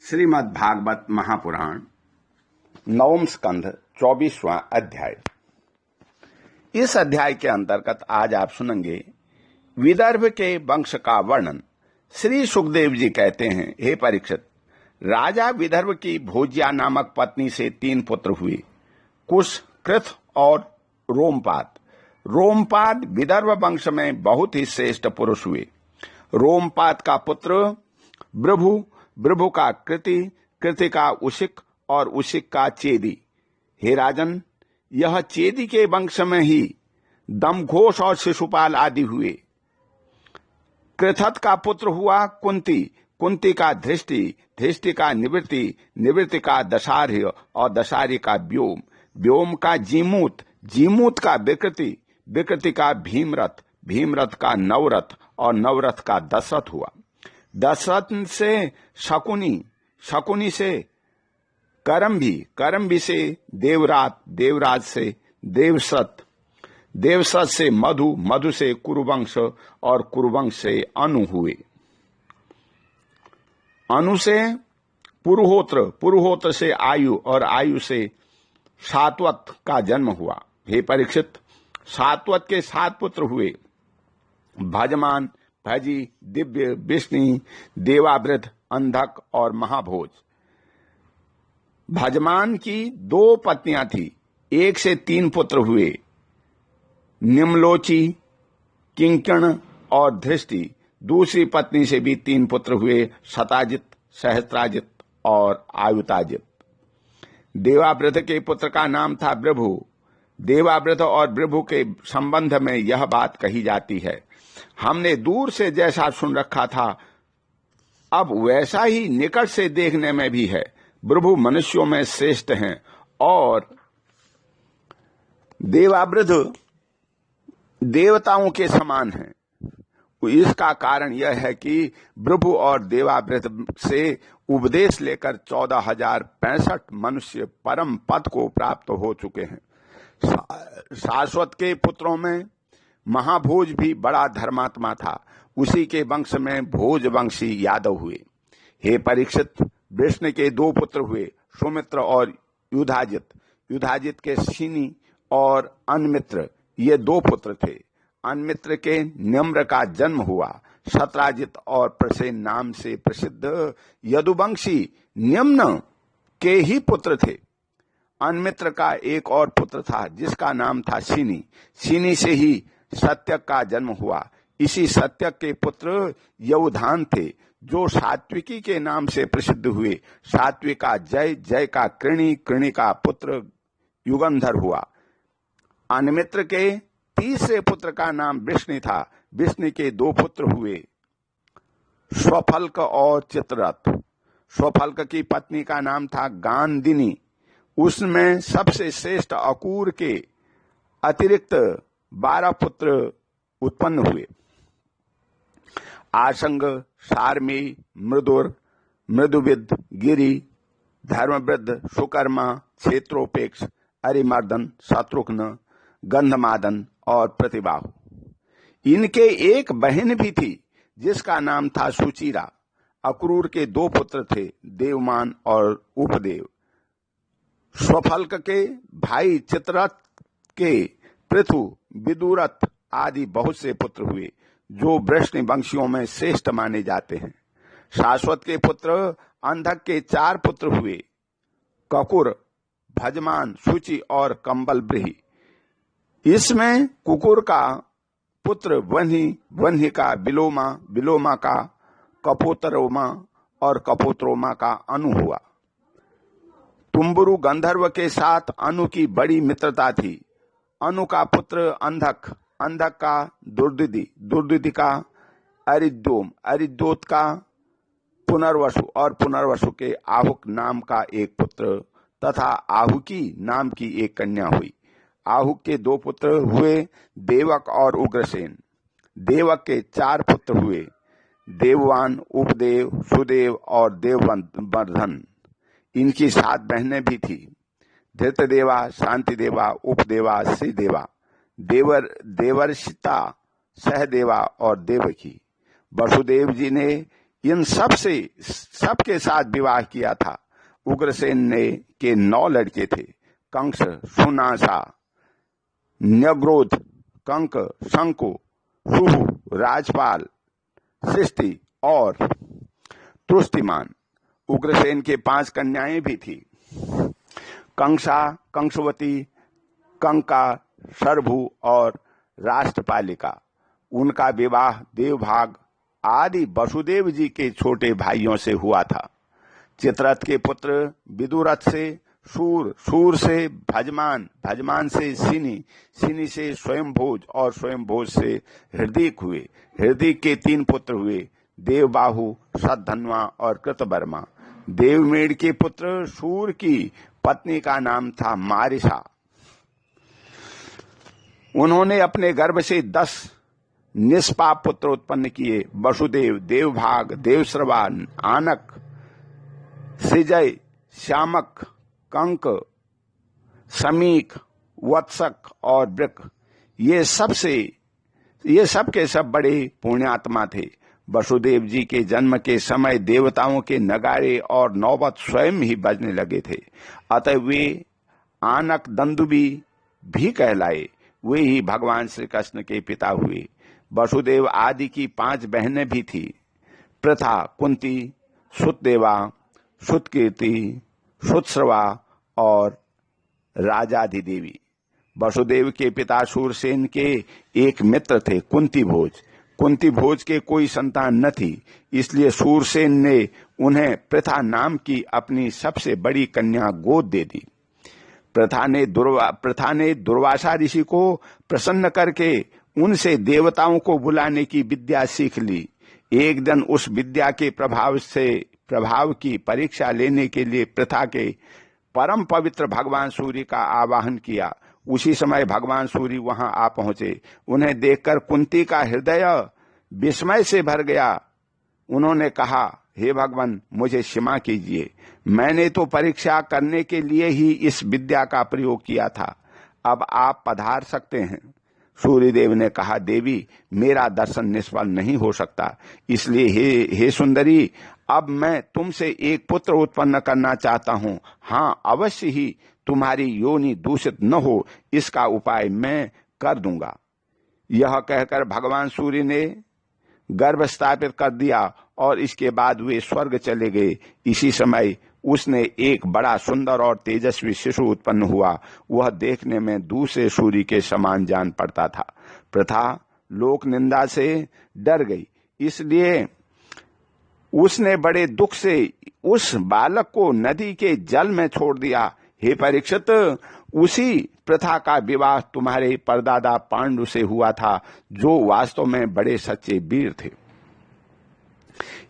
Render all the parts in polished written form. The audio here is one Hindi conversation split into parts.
श्रीमद् भागवत महापुराण नवम स्कंध 24वां अध्याय। इस अध्याय के अंतर्गत आज आप सुनेंगे विदर्भ के वंश का वर्णन। श्री सुखदेव जी कहते हैं, हे परीक्षित, राजा विदर्भ की भोज्या नामक पत्नी से 3 पुत्र हुए, कुश, कृथ और रोमपाद। रोमपाद विदर्भ वंश में बहुत ही श्रेष्ठ पुरुष हुए। रोमपाद का पुत्र भृभु, भृभु का कृति, कृति का उशिक और उशिक का चेदी। हे राजन, यह चेदी के वंश में ही दमघोष और शिशुपाल आदि हुए। कृथत का पुत्र हुआ कुंती, कुंती का धृष्टि, धृष्टि का निवृत्ति, निवृत्ति का दशार्य और दशार्य का व्योम, व्योम का जीमूत, जीमूत का विकृति, विकृति का भीमरथ, भीमरथ का नवरथ और नवरथ का दशरथ हुआ। दशरथ से शकुनी, शकुनी से करम्भी, करम्भी से देवराज, देवराज से देवसत, देवसत से मधु, मधु से कुरुवंश और कुरुवंश से अनु हुए। अनु से पुरुहोत्र, पुरुहोत्र से आयु और आयु से सात्वत का जन्म हुआ। हे परीक्षित, सात्वत के 7 पुत्र हुए, भजमान, भजी, दिव्य, विष्णु, देवावृत, अंधक और महाभोज। भजमान की 2 पत्नियां थी, 1 से 3 पुत्र हुए, निम्लोची, किंकण और धृष्टि। दूसरी पत्नी से भी 3 पुत्र हुए, शताजित, सहस्त्राजित और आयुताजित। देवावृत के पुत्र का नाम था भृभु। देवावृत और भृभु के संबंध में यह बात कही जाती है, हमने दूर से जैसा सुन रखा था अब वैसा ही निकट से देखने में भी है। भृभु मनुष्यों में श्रेष्ठ हैं और देवावृत देवताओं के समान हैं। इसका कारण यह है कि भृभु और देवावृत से उपदेश लेकर 14,065 मनुष्य परम पद को प्राप्त हो चुके हैं। शाश्वत के पुत्रों में महाभोज भी बड़ा धर्मात्मा था, उसी के वंश में भोज वंशी यादव हुए। हे परीक्षित, विष्णु के 2 पुत्र हुए, सुमित्र और युधाजित। युधाजित के शिनी और अनमित्र, ये 2 पुत्र थे। अनमित्र के निम्र का जन्म हुआ। शत्राजित और प्रसेन नाम से प्रसिद्ध यदुवंशी निम्न के ही पुत्र थे। अनमित्र का एक और पुत्र था जिसका नाम था शिनी। शिनी से ही सत्यक का जन्म हुआ। इसी सत्यक के पुत्र यवधान थे जो सात्विकी के नाम से प्रसिद्ध हुए। सात्विका जय, जय का कृणि, कृणि का पुत्र युगंधर हुआ। अनमित्र के तीसरे पुत्र का नाम विष्णु था। विष्णु के 2 पुत्र हुए, स्वफल्क और चित्ररथ। स्वफल्क की पत्नी का नाम था गांधिनी। उसमें सबसे श्रेष्ठ अकूर के अतिरिक्त 12 पुत्र उत्पन्न हुए। आशंग, सारमी, मृदुर, मृदुविद, गिरि, धर्मवृद्ध, सुकर्मा, क्षेत्रोपेक्ष, अरिमर्दन, शत्रुघ्न, गंधमादन और प्रतिबाहु। इनके एक बहन भी थी जिसका नाम था सुचिरा। अक्रूर के 2 पुत्र थे, देवमान और उपदेव। स्वफल्क के भाई चित्ररथ के पृथु, विदुरथ आदि बहुत से पुत्र हुए जो वृष्णि वंशियों में श्रेष्ठ माने जाते हैं। शाश्वत के पुत्र अंधक के 4 पुत्र हुए, ककुर, भजमान, शुचि और कंबलब्रीहि। इसमें कुकुर का पुत्र वन्ही, वन्ही का बिलोमा, बिलोमा का कपोतरोमा और कपोत्रोमा का अनु हुआ। तुम्बुरु गंधर्व के साथ अनु की बड़ी मित्रता थी। अनु का पुत्र अंधक, अंधक का दुर्दिति, दुर्दिति का अरिद्योम, अरिद्योत का पुनर्वसु और पुनर्वसु के आहुक नाम का एक पुत्र तथा आहुकी नाम की एक कन्या हुई। आहुक के 2 पुत्र हुए, देवक और उग्रसेन। देवक के 4 पुत्र हुए, देववान, उपदेव, सुदेव और देववर्धन। इनकी 7 बहनें भी थी, धृतदेवा, शांतिदेवा, उपदेवा, श्रीदेवा, देवर्षिता, सहदेवा और देवकी। वसुदेव जी ने इन सबके साथ विवाह किया था। उग्रसेन ने के 9 लड़के थे। कंस, सुनासा, न्यग्रोध, कंक, शंकु, सुहु, राजपाल, सृष्टि और तुष्टिमान। उग्रसेन के 5 कन्याएं भी थी। कंसा, कंसवती, कंका, सरभु और राष्ट्रपालिका। उनका विवाह देवभाग आदि वसुदेव जी के छोटे भाइयों से हुआ था। चित्ररथ के पुत्र विदुरथ से सूर, सूर से भजमान, भजमान से सिनी, सिनी से स्वयंभोज और स्वयंभोज से हृदीक हुए। हृदीक के 3 पुत्र हुए, देवबाहु, सद्धन्वा और कृतवर्मा। देवमेढ़ के पुत्र सूर की पत्नी का नाम था मारिसा। उन्होंने अपने गर्भ से 10 निष्पाप पुत्र उत्पन्न किए। वसुदेव, देवभाग, देवश्रवा, आनक, सिजय, श्यामक, कंक, समीक, वत्सक और वृक। ये सब के सब बड़े पुण्यात्मा थे। वसुदेव जी के जन्म के समय देवताओं के नगाड़े और नौबत स्वयं ही बजने लगे थे। अतः वे आनक दंदुबी भी कहलाए। वे ही भगवान श्री कृष्ण के पिता हुए। वसुदेव आदि की 5 बहनें भी थी। प्रथा, कुंती, सुतदेवा, सुतकीर्ति, सुतश्रवा और राजाधिदेवी। वसुदेव के पिता शूरसेन के एक मित्र थे, कुंती भोज। कुंती भोज के कोई संतान न थी, इसलिए शूरसेन ने उन्हें प्रथा नाम की अपनी सबसे बड़ी कन्या गोद दे दी। प्रथा ने दुर्वासा ऋषि को प्रसन्न करके उनसे देवताओं को बुलाने की विद्या सीख ली। एक दिन उस विद्या के प्रभाव की परीक्षा लेने के लिए प्रथा के परम पवित्र भगवान सूर्य का आवाहन किया। उसी समय भगवान सूर्य वहां आ पहुंचे। उन्हें देखकर कुंती का हृदय विस्मय से भर गया। उन्होंने कहा, हे भगवान, मुझे क्षमा कीजिए। मैंने तो परीक्षा करने के लिए ही इस विद्या का प्रयोग किया था। अब आप पधार सकते हैं। सूर्यदेव ने कहा, देवी, मेरा दर्शन निष्फल नहीं हो सकता, इसलिए हे सुंदरी, अब मैं तुमसे एक पुत्र उत्पन्न करना चाहता हूँ। हाँ, अवश्य ही तुम्हारी योनि दूषित न हो, इसका उपाय मैं कर दूंगा। यह कहकर भगवान सूर्य ने गर्भ स्थापित कर दिया और इसके बाद वे स्वर्ग चले गए। इसी समय उसने एक बड़ा सुंदर और तेजस्वी शिशु उत्पन्न हुआ। वह देखने में दूसरे सूर्य के समान जान पड़ता था। प्रथा लोक निंदा से डर गई, इसलिए उसने बड़े दुख से उस बालक को नदी के जल में छोड़ दिया। हे परीक्षित, उसी प्रथा का विवाह तुम्हारे परदादा पांडु से हुआ था, जो वास्तव में बड़े सच्चे वीर थे।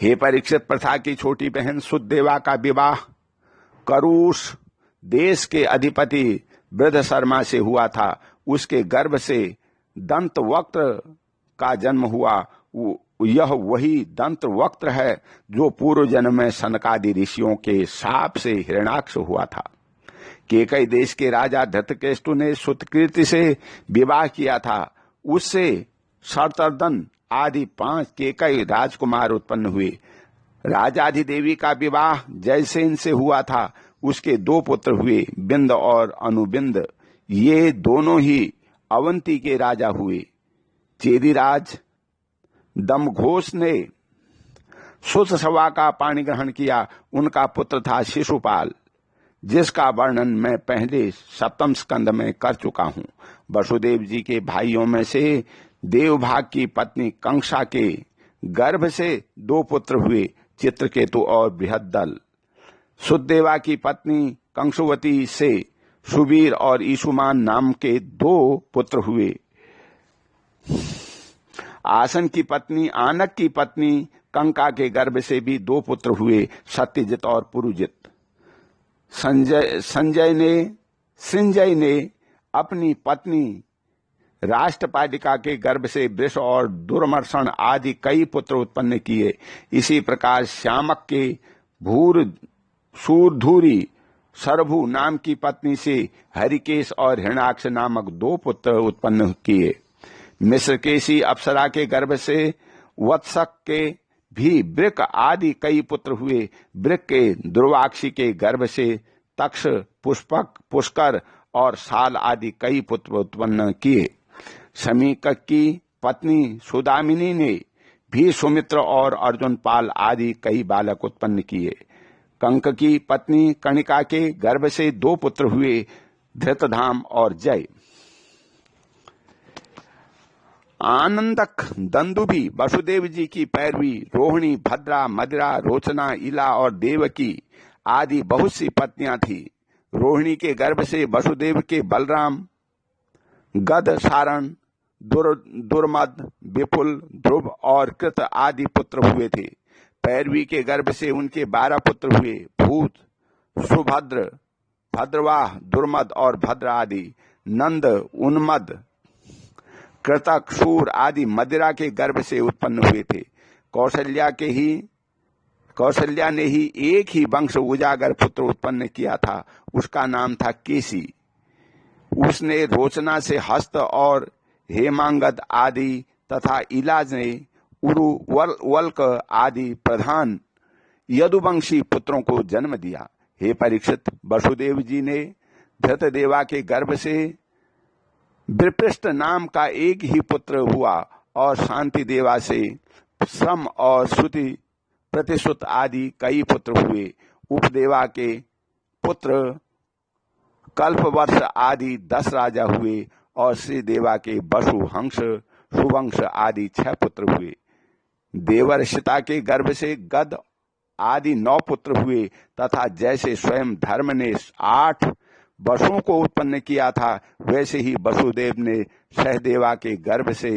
हे परीक्षित, प्रथा की छोटी बहन सुतदेवा का विवाह करुष देश के अधिपति वृद्ध शर्मा से हुआ था। उसके गर्भ से दंतवक्त्र का जन्म हुआ। यह वही दंतवक्त्र है जो पूर्व जन्म में सनकादि ऋषियों के शाप से हिरण्याक्ष हुआ था। केकई देश के राजा धृतकेतु ने सुतकीर्ति से विवाह किया था। उससे शर्तर्दन आदि 5 केकई राजकुमार उत्पन्न हुए। राजाधिदेवी का विवाह जयसेन से हुआ था। उसके 2 पुत्र हुए, बिंद और अनुबिंद। ये दोनों ही अवंती के राजा हुए। चेदीराज दमघोष ने सुतसवा का पाणी ग्रहण किया। उनका पुत्र था शिशुपाल, जिसका वर्णन मैं पहले 7वें स्कंद में कर चुका हूँ। वसुदेव जी के भाइयों में से देवभाग की पत्नी कंसा के गर्भ से 2 पुत्र हुए, चित्रकेतु और बृहद्दल। सुतदेवा की पत्नी कंसुवती से सुबीर और ईशुमान नाम के 2 पुत्र हुए। आसन की पत्नी आनक की पत्नी कंका के गर्भ से भी 2 पुत्र हुए, सत्यजित और पुरुजित। संजय ने अपनी पत्नी राष्ट्रपालिका के गर्भ से वृष और दुर्मर्षण आदि कई पुत्र उत्पन्न किए। इसी प्रकार श्यामक के सूरधुरी सरभु नाम की पत्नी से हरिकेश और हिरणाक्ष नामक 2 पुत्र उत्पन्न किए। मिश्रकेशी अप्सरा के गर्भ से वत्सक के भी वृक आदि कई पुत्र हुए। वृक के दुर्वाक्षी के गर्भ से तक्ष, पुष्पक, पुष्कर और साल आदि कई पुत्र उत्पन्न किए। शमीकक की पत्नी सुदामिनी ने भी सुमित्र और अर्जुन पाल आदि कई बालक उत्पन्न किए। कंक की पत्नी कणिका के गर्भ से 2 पुत्र हुए, धृतधाम और जय। आनंदक दंदुभी वसुदेव जी की पैरवी रोहिणी, भद्रा, मदिरा, रोचना, इला और देवकी आदि बहुत सी पत्नियां थी। रोहिणी के गर्भ से वसुदेव के बलराम, गद, सारण, दुर्मद, विपुल, ध्रुव और कृत आदि पुत्र हुए थे। पैरवी के गर्भ से उनके 12 पुत्र हुए, भूत, सुभद्र, भद्रवाह, दुर्मद और भद्र आदि। नंद, उन्मद, कृतक, शूर आदि मदिरा के गर्भ से उत्पन्न हुए थे। कौशल्या ने ही एक ही वंश उजागर पुत्र उत्पन्न किया था, उसका नाम था केसी। उसने रोचना से हस्त और हेमांगद आदि तथा इलाज ने उरु, वल्क आदि प्रधान यदुवंशी पुत्रों को जन्म दिया। हे परीक्षित, वसुदेव जी ने धृतदेवा के गर्भ से विपृष्ट नाम का एक ही पुत्र हुआ और शांति देवा से श्रम और श्रुति, प्रतिश्रुत आदि कई पुत्र हुए। उपदेवा के पुत्र कल्पवर्ष आदि 10 राजा हुए और श्री देवा के वसु, हंस, सुवंश आदि 6 पुत्र हुए। देवर्षिता के गर्भ से गद आदि 9 पुत्र हुए तथा जैसे स्वयं धर्म ने 8 वसुओं को उत्पन्न किया था, वैसे ही वसुदेव ने सहदेवा के गर्भ से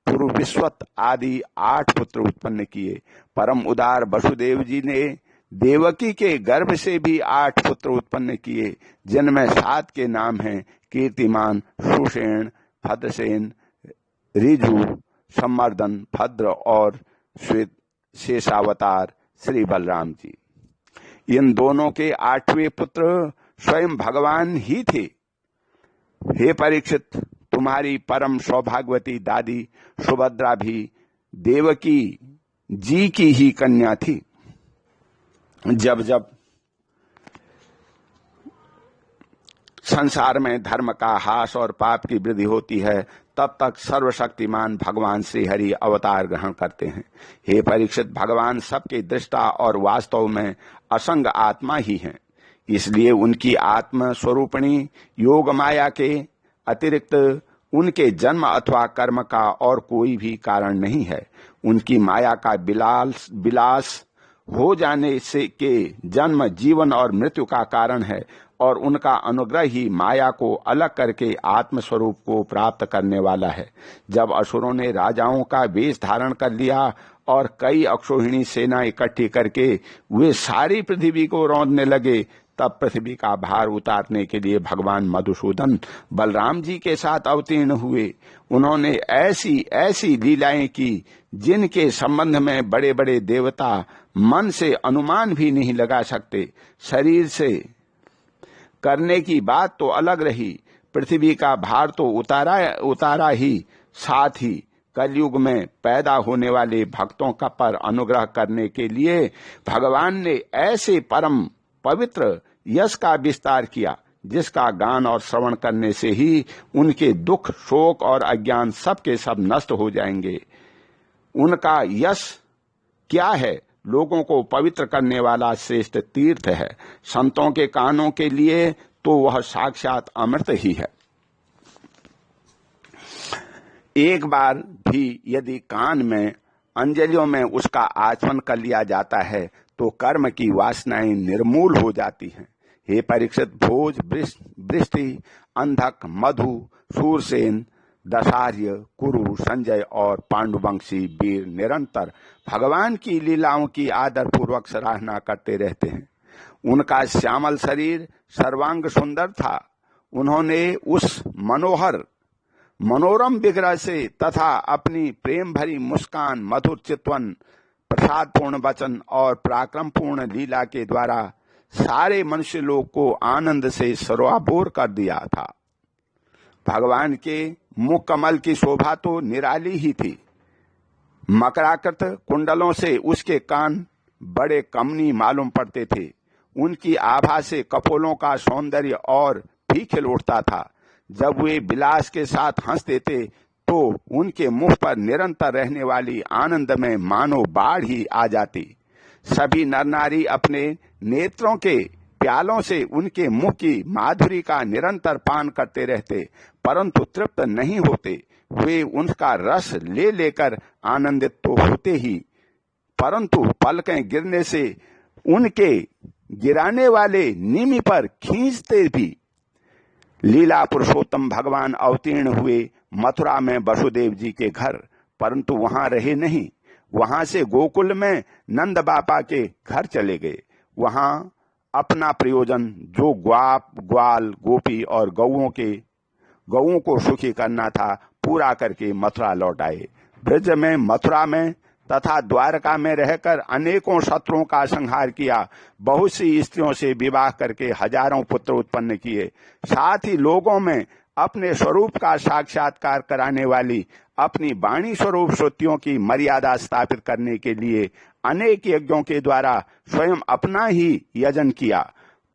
पुरुविश्वत आदि 8 पुत्र उत्पन्न किए। परम उदार वसुदेव जी ने देवकी के गर्भ से भी 8 पुत्र उत्पन्न किए, जिनमें 7 के नाम हैं कीर्तिमान, सुषेण, भद्रसेन, ऋजु, सम्मर्दन, भद्र और शेषावतार श्री बलराम जी। इन दोनों के 8वें पुत्र स्वयं भगवान ही थे। हे परीक्षित, तुम्हारी परम सौभाग्यवती दादी सुभद्रा भी देवकी जी की ही कन्या थी। जब जब संसार में धर्म का ह्रास और पाप की वृद्धि होती है, तब तक सर्वशक्तिमान भगवान श्री हरि अवतार ग्रहण करते हैं। हे परीक्षित, भगवान सबके दृष्टा और वास्तव में असंग आत्मा ही हैं। इसलिए उनकी आत्म स्वरूपिणी योग माया के अतिरिक्त उनके जन्म अथवा कर्म का और कोई भी कारण नहीं है। उनकी माया का विलास हो जाने से के जन्म, जीवन और मृत्यु का कारण है और उनका अनुग्रह ही माया को अलग करके आत्म स्वरूप को प्राप्त करने वाला है। जब असुरों ने राजाओं का वेश धारण कर लिया और कई अक्षोहिणी सेना इकट्ठी करके वे सारी पृथ्वी को रौंदने लगे, तब पृथ्वी का भार उतारने के लिए भगवान मधुसूदन बलराम जी के साथ अवतीर्ण हुए। उन्होंने ऐसी ऐसी लीलाएं की जिनके संबंध में बड़े बड़े देवता मन से अनुमान भी नहीं लगा सकते। शरीर से करने की बात तो अलग रही, पृथ्वी का भार तो उतारा ही, साथ ही कलयुग में पैदा होने वाले भक्तों का पर अनुग्रह करने के लिए भगवान ने ऐसे परम पवित्र यश का विस्तार किया, जिसका गान और श्रवण करने से ही उनके दुख, शोक और अज्ञान सब के सब नष्ट हो जाएंगे। उनका यश क्या है? लोगों को पवित्र करने वाला श्रेष्ठ तीर्थ है। संतों के कानों के लिए तो वह साक्षात अमृत ही है। एक बार भी यदि कान में अंजलियों में उसका आचमन कर लिया जाता है तो कर्म की वासनाएं निर्मूल हो जाती हैं। हे परीक्षित, भोज, वृष्टि, अंधक, मधु, सूरसेन, दशार्य, कुरु, संजय और पांडुवंशी वीर निरंतर भगवान की लीलाओं की आदर पूर्वक सराहना करते रहते हैं। उनका श्यामल शरीर सर्वांग सुंदर था। उन्होंने उस मनोरम विग्रह से तथा अपनी प्रेम भरी मुस्कान, मधुर चितवन, प्रसादपूर्ण वचन और पराक्रमपूर्ण लीला के द्वारा सारे मनुष्य लोग को आनंद से सरोबार कर दिया था। भगवान के मुख कमल की शोभा तो निराली ही थी। मकराकृत कुंडलों से उसके कान बड़े कमनी मालूम पड़ते थे। उनकी आभा से कपोलों का सौंदर्य और भी खिल उठता था। जब वे विलास के साथ हंसते थे तो उनके मुंह पर निरंतर रहने वाली आनंद में मानो बाढ़ ही आ जाती। सभी नर नारी अपने नेत्रों के प्यालों से उनके मुंह की माधुरी का निरंतर पान करते रहते, परंतु तृप्त नहीं होते। वे उनका रस ले लेकर आनंदित तो होते ही, परंतु पलकें गिरने से उनके गिराने वाले निमि पर खींचते भी। लीला पुरुषोत्तम भगवान अवतीर्ण हुए मथुरा में वसुदेव जी के घर, परंतु वहां रहे नहीं। वहां से गोकुल में नंद बापा के घर चले गए। वहां अपना प्रयोजन जो ग्वाल गोपी और गौओं को सुखी करना था पूरा करके मथुरा लौट आए। ब्रज में, मथुरा में तथा द्वारका में रहकर अनेकों शत्रुओं का संहार किया। बहुत सी स्त्रियों से विवाह करके हजारों पुत्र उत्पन्न किए। साथ ही लोगों में अपने स्वरूप का साक्षात्कार कराने वाली अपनी वाणी स्वरूप श्रुतियों की मर्यादा स्थापित करने के लिए अनेक यज्ञों के द्वारा स्वयं अपना ही यजन किया।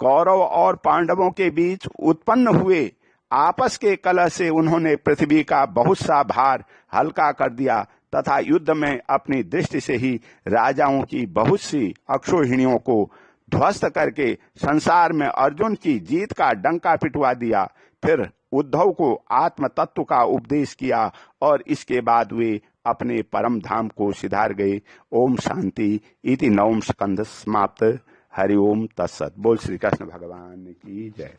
कौरव और पांडवों के बीच उत्पन्न हुए आपस के कलह से उन्होंने पृथ्वी का बहुत सा भार हल्का कर दिया तथा युद्ध में अपनी दृष्टि से ही राजाओं की बहुत सी अक्षोहिणियों को ध्वस्त करके संसार में अर्जुन की जीत का डंका पिटवा दिया। फिर उद्धव को आत्म तत्व का उपदेश किया और इसके बाद वे अपने परम धाम को सिधार गए। ओम शांति। इति नवम स्कंध समाप्त। हरि ओम तत्सत। बोल श्री कृष्ण भगवान की जय।